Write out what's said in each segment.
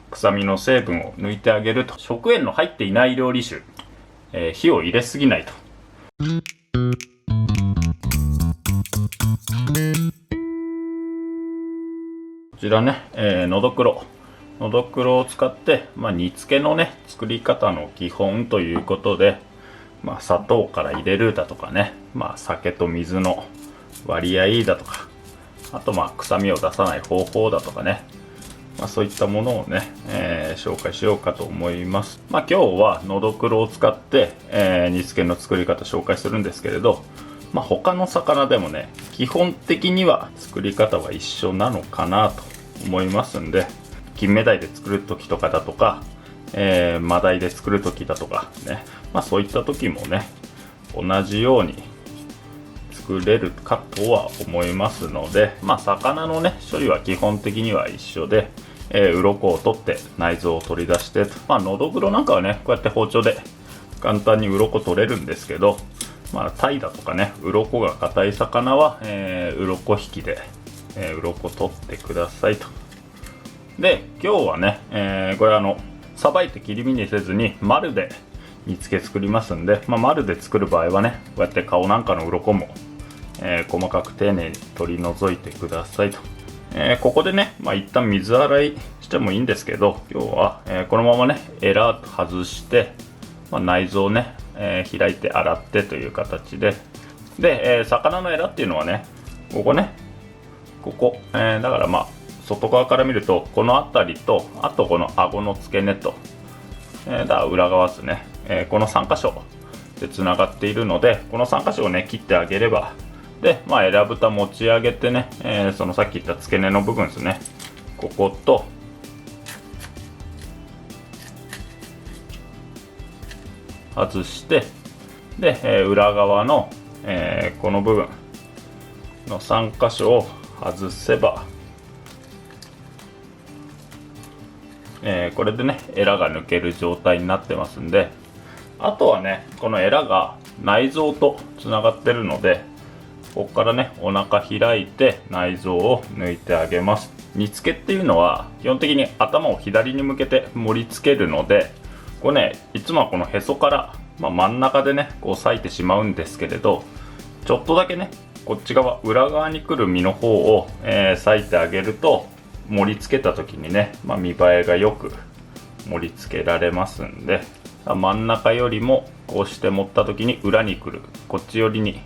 臭みの成分を抜いてあげると。食塩の入っていない料理酒、火を入れすぎないと。こちらね、のどくろを使って、煮付けのね作り方の基本ということで、砂糖から入れるだとかね、酒と水の割合だとか、あと臭みを出さない方法だとかね、そういったものをね、紹介しようかと思います。今日はのどくろを使って、煮付けの作り方紹介するんですけれど、他の魚でもね基本的には作り方は一緒なのかなと思いますんで、金目鯛で作る時とかだとか、マダイで作る時だとかね、そういった時もね同じように作れるかとは思いますので、魚のね処理は基本的には一緒で、鱗を取って内臓を取り出してと、のどぐろなんかはねこうやって包丁で簡単に鱗取れるんですけど、タイだとかね鱗が硬い魚は、鱗引きで、鱗取ってくださいと。で今日はね、これさばいて切り身にせずに丸で煮付け作りますんで、丸で作る場合はねこうやって顔なんかの鱗も、細かく丁寧に取り除いてくださいと。ここでね、一旦水洗いしてもいいんですけど、今日は、このままねエラ外して、内臓をね、開いて洗ってという形で、魚のエラっていうのはねここ、だから外側から見るとこの辺りと、あとこの顎の付け根と、だから裏側ですね、この3箇所でつながっているので、この3箇所をね切ってあげれば、でエラ蓋持ち上げてね、そのさっき言った付け根の部分ですね、ここと外して、で、裏側の、この部分の3箇所を外せば、これでねエラが抜ける状態になってますんで、あとはねこのエラが内臓とつながってるので、ここからねお腹開いて内臓を抜いてあげます。煮付けっていうのは基本的に頭を左に向けて盛り付けるので、これねいつもはこのへそから、真ん中でねこう裂いてしまうんですけれど、ちょっとだけねこっち側裏側に来る身の方を、裂いてあげると、盛り付けた時にね、見栄えがよく盛り付けられますんで、真ん中よりもこうして持った時に裏に来るこっち寄りに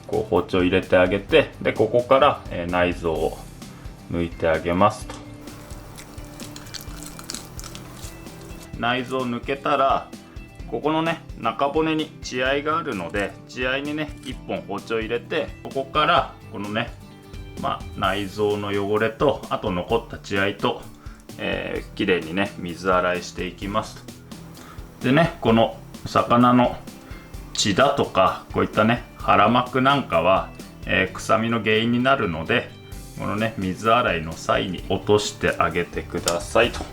こう包丁入れてあげて、でここから、内臓を抜いてあげますと。内臓抜けたら、ここのね中骨に血合いがあるので、血合いにね1本包丁入れて、ここからこのね内臓の汚れと、あと残った血合いと、きれいにね水洗いしていきますと。でねこの魚の血だとかこういったね腹膜なんかは、臭みの原因になるので、このね水洗いの際に落としてあげてくださいと。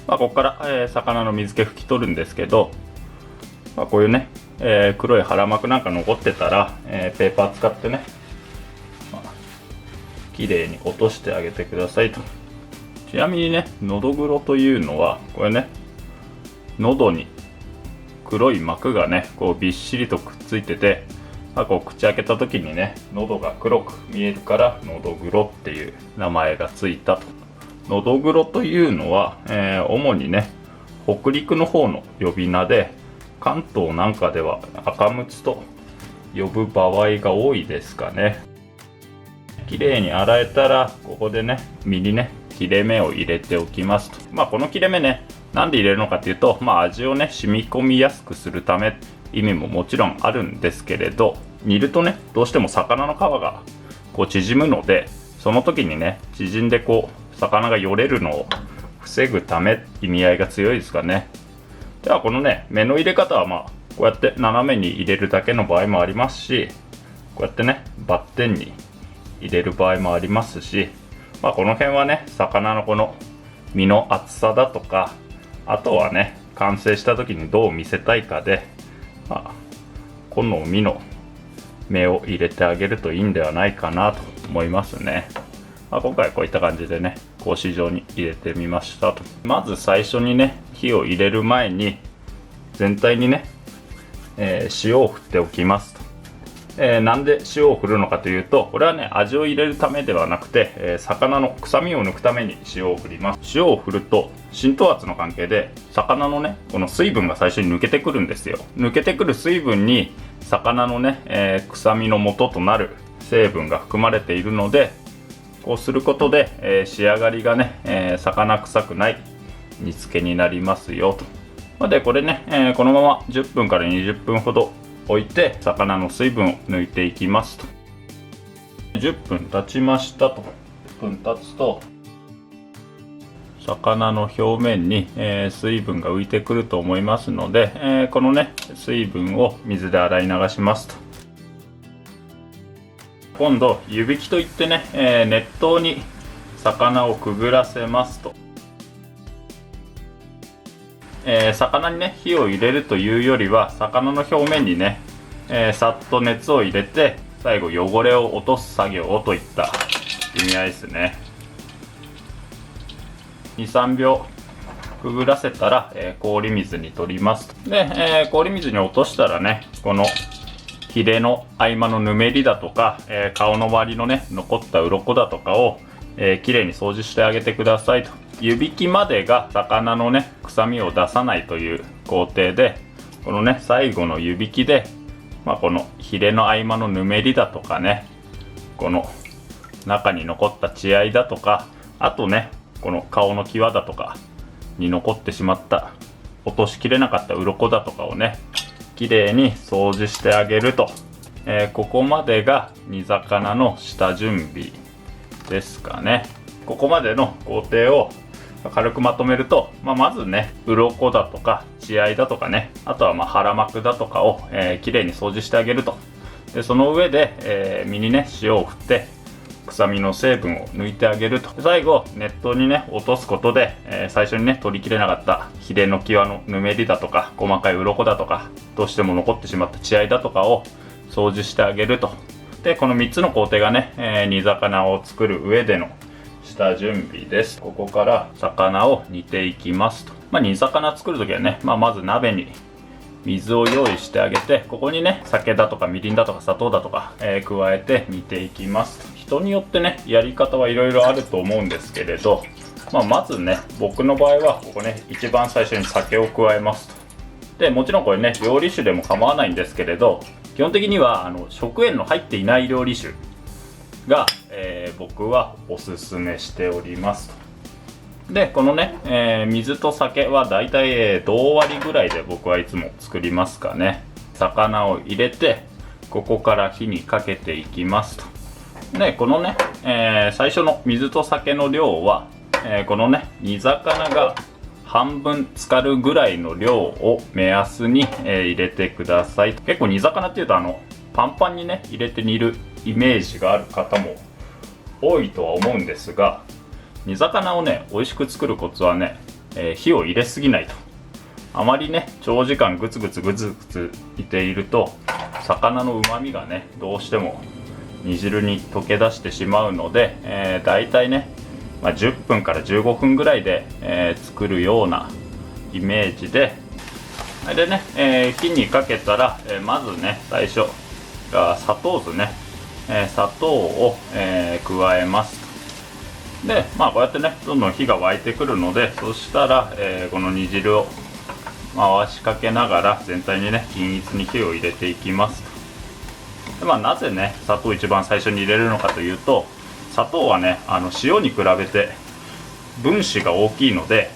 ここから、魚の水気拭き取るんですけど、こういうね、黒い腹膜なんか残ってたら、ペーパー使ってねきれいに落としてあげてくださいと。ちなみにねのどぐろというのはこれね、喉に黒い膜がねこうびっしりとくっついてて、こう口開けた時にね喉が黒く見えるからのどぐろっていう名前がついたと。のどぐろというのは、主にね北陸の方の呼び名で、関東なんかでは赤むつと呼ぶ場合が多いですかね。きれいに洗えたら、ここでね身にね切れ目を入れておきますと。この切れ目ねなんで入れるのかっていうと、味をね染み込みやすくするため、意味ももちろんあるんですけれど、煮るとねどうしても魚の皮がこう縮むので、その時にね縮んでこう魚がよれるのを防ぐため、意味合いが強いですかね。ではこのね目の入れ方はこうやって斜めに入れるだけの場合もありますし、こうやってねバッテンに入れる場合もありますし、この辺はね魚のこの身の厚さだとか、あとはね完成した時にどう見せたいかで、好みの目を入れてあげるといいんではないかなと思いますね。今回はこういった感じでね格子状に入れてみましたと。まず最初にね火を入れる前に全体にね、塩を振っておきますと。なんで塩を振るのかというと、これはね味を入れるためではなくて、魚の臭みを抜くために塩を振ります。塩を振ると浸透圧の関係で魚のねこの水分が最初に抜けてくるんですよ。抜けてくる水分に魚のね、臭みの元となる成分が含まれているので、こうすることで、仕上がりがね、魚臭くない煮付けになりますよと。でこれね、このまま10分から20分ほど置いて魚の水分を抜いていきますと。10分経ちましたと。10分経つと魚の表面に、水分が浮いてくると思いますので、このね水分を水で洗い流しますと。今度湯引きといってね、熱湯に魚をくぐらせますと。魚にね火を入れるというよりは魚の表面にね、さっと熱を入れて最後汚れを落とす作業をといった意味合いですね。2、3秒くぐらせたら、氷水に取ります。で、氷水に落としたらねこのヒレの合間のぬめりだとか、顔の周りのね残った鱗だとかを、きれいに掃除してあげてくださいと。湯引きまでが魚のね臭みを出さないという工程で、このね最後の湯引きで、このヒレの合間のぬめりだとかね、この中に残った血合いだとか、あとねこの顔の際だとかに残ってしまった落としきれなかった鱗だとかをねきれいに掃除してあげると。ここまでが煮魚の下準備ですかね。ここまでの工程を軽くまとめると、まずね鱗だとか血合いだとかね、あとは腹膜だとかを、きれいに掃除してあげると。でその上で、身にね塩を振って臭みの成分を抜いてあげると。最後熱湯にね落とすことで、最初にね取りきれなかったヒレの際のぬめりだとか細かい鱗だとかどうしても残ってしまった血合いだとかを掃除してあげると。でこの3つの工程がね、煮魚を作る上での下準備です。ここから魚を煮ていきますと。煮魚作るときはね、まず鍋に水を用意してあげて、ここにね酒だとかみりんだとか砂糖だとか、加えて煮ていきますと。人によってねやり方はいろいろあると思うんですけれど、まずね僕の場合はここね一番最初に酒を加えますと。でもちろんこれね料理酒でも構わないんですけれど、基本的には食塩の入っていない料理酒が、僕はおすすめしておりますと。でこのね、水と酒はだいたい同割りぐらいで僕はいつも作りますかね。魚を入れてここから火にかけていきますと。でこのね、最初の水と酒の量は、このね煮魚が半分浸かるぐらいの量を目安に、入れてください。結構煮魚っていうとパンパンにね入れて煮るイメージがある方も多いとは思うんですが、煮魚をね美味しく作るコツはね、火を入れすぎないと。あまりね長時間グツグツいていると魚の旨味がねどうしても煮汁に溶け出してしまうので、だいたいね、10分から15分ぐらいで、作るようなイメージで、ね、火にかけたら、まずね最初が砂糖酢ね、砂糖を、加えますと。でこうやってねどんどん火が沸いてくるので、そしたら、この煮汁を回しかけながら全体にね均一に火を入れていきますと。でなぜね砂糖を一番最初に入れるのかというと、砂糖はね塩に比べて分子が大きいので、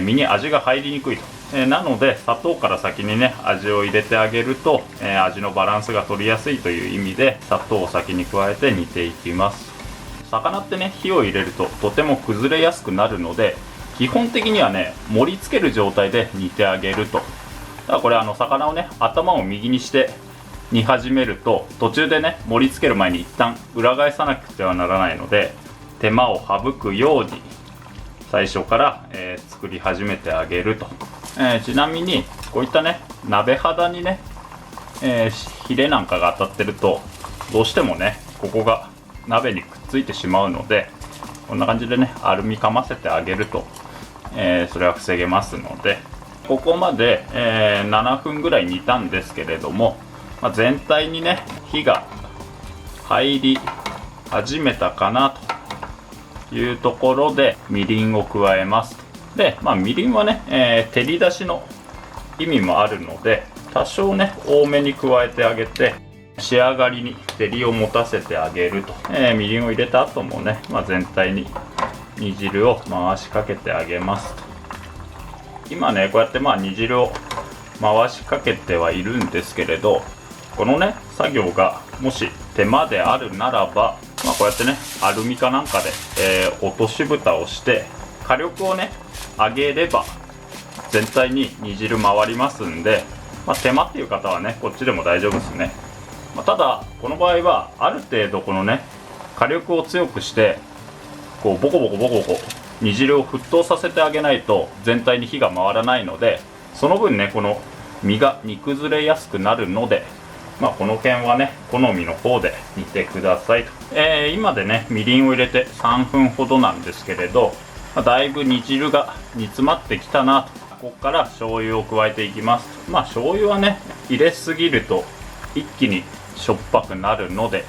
身に味が入りにくいと。なので砂糖から先にね味を入れてあげると、味のバランスが取りやすいという意味で砂糖を先に加えて煮ていきます。魚ってね火を入れるととても崩れやすくなるので、基本的にはね盛り付ける状態で煮てあげると。だからこれ魚をね頭を右にして煮始めると、途中でね盛り付ける前に一旦裏返さなくてはならないので、手間を省くように最初から、作り始めてあげると。ちなみにこういったね鍋肌にね、ヒレなんかが当たってるとどうしてもねここが鍋にくっついてしまうので、こんな感じでねアルミかませてあげると、それは防げますので、ここまで、7分ぐらい煮たんですけれども、全体にね火が入り始めたかなというところでみりんを加えます。で、みりんはね、照り出しの意味もあるので多少ね多めに加えてあげて、仕上がりに照りを持たせてあげると、みりんを入れた後もね、全体に煮汁を回しかけてあげますと。今ねこうやって煮汁を回しかけてはいるんですけれど、このね作業がもし手間であるならば、こうやってねアルミかなんかで、落とし蓋をして火力をね上げれば全体に煮汁回りますんで、手間っていう方はねこっちでも大丈夫ですね。ただこの場合はある程度このね火力を強くしてこうボコボコ煮汁を沸騰させてあげないと全体に火が回らないので、その分ねこの身が煮崩れやすくなるので、この件はね好みの方で煮てくださいと。今でねみりんを入れて3分ほどなんですけれど、だいぶ煮汁が煮詰まってきたなと。ここから醤油を加えていきます。醤油はね入れすぎると一気にしょっぱくなるので、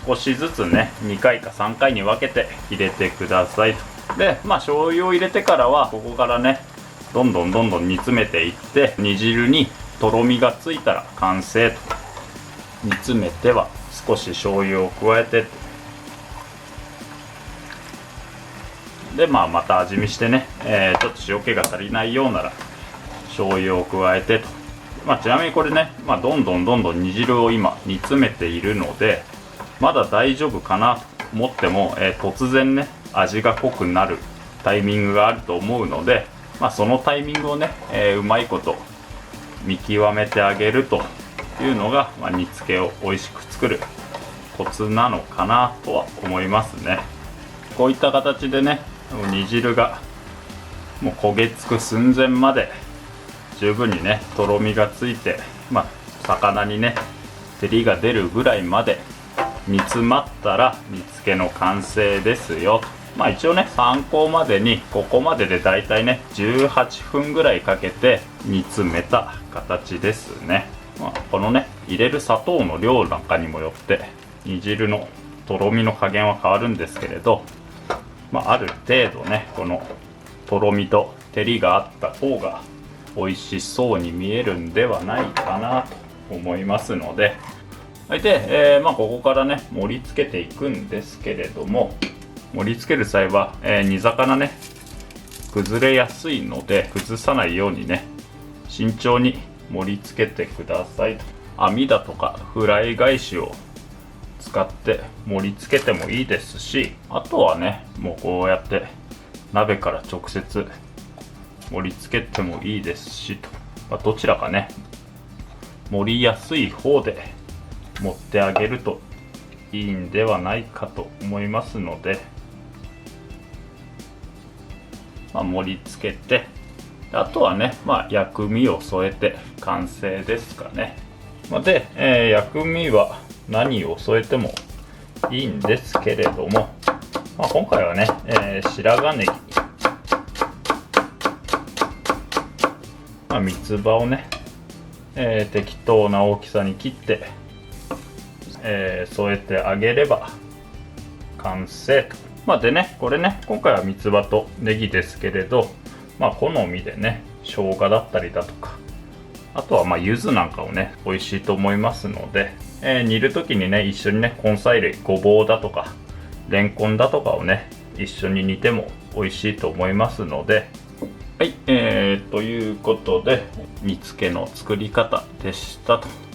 少しずつね2回か3回に分けて入れてくださいと。で醤油を入れてからはここからねどんどん煮詰めていって、煮汁にとろみがついたら完成と。煮詰めては少し醤油を加えて、でまた味見してね、ちょっと塩気が足りないようなら醤油を加えてと。ちなみにこれね、どんどん煮汁を今煮詰めているのでまだ大丈夫かなと思っても、突然ね味が濃くなるタイミングがあると思うので、そのタイミングをね、うまいこと見極めてあげるというのが、煮付けを美味しく作るコツなのかなとは思いますね。こういった形でね煮汁がもう焦げつく寸前まで十分にねとろみがついて、魚にね照りが出るぐらいまで煮詰まったら煮付けの完成ですよ。一応ね参考までにここまででだいたいね18分ぐらいかけて煮詰めた形ですね。このね入れる砂糖の量なんかにもよって煮汁のとろみの加減は変わるんですけれど、ある程度ねこのとろみと照りがあった方が美味しそうに見えるんではないかなと思いますので、で、ここからね盛り付けていくんですけれども、盛り付ける際は、煮魚ね崩れやすいので崩さないようにね慎重に盛り付けてくださいと。網だとかフライ返しを使って盛り付けてもいいですし、あとはねもうこうやって鍋から直接盛り付けてもいいですしと、どちらかね盛りやすい方で盛ってあげるといいんではないかと思いますので、盛り付けて、あとはね、薬味を添えて完成ですかね。で、薬味は何を添えてもいいんですけれども、今回はね、白髪ネギ、三つ葉をね、適当な大きさに切って、添えてあげれば完成と。でねこれね今回は三つ葉とネギですけれど、好みでね生姜だったりだとか、あとは柚子なんかをね美味しいと思いますので、煮る時にね一緒にね根菜類ごぼうだとかレンコンだとかをね一緒に煮ても美味しいと思いますので、ということで煮付けの作り方でしたと。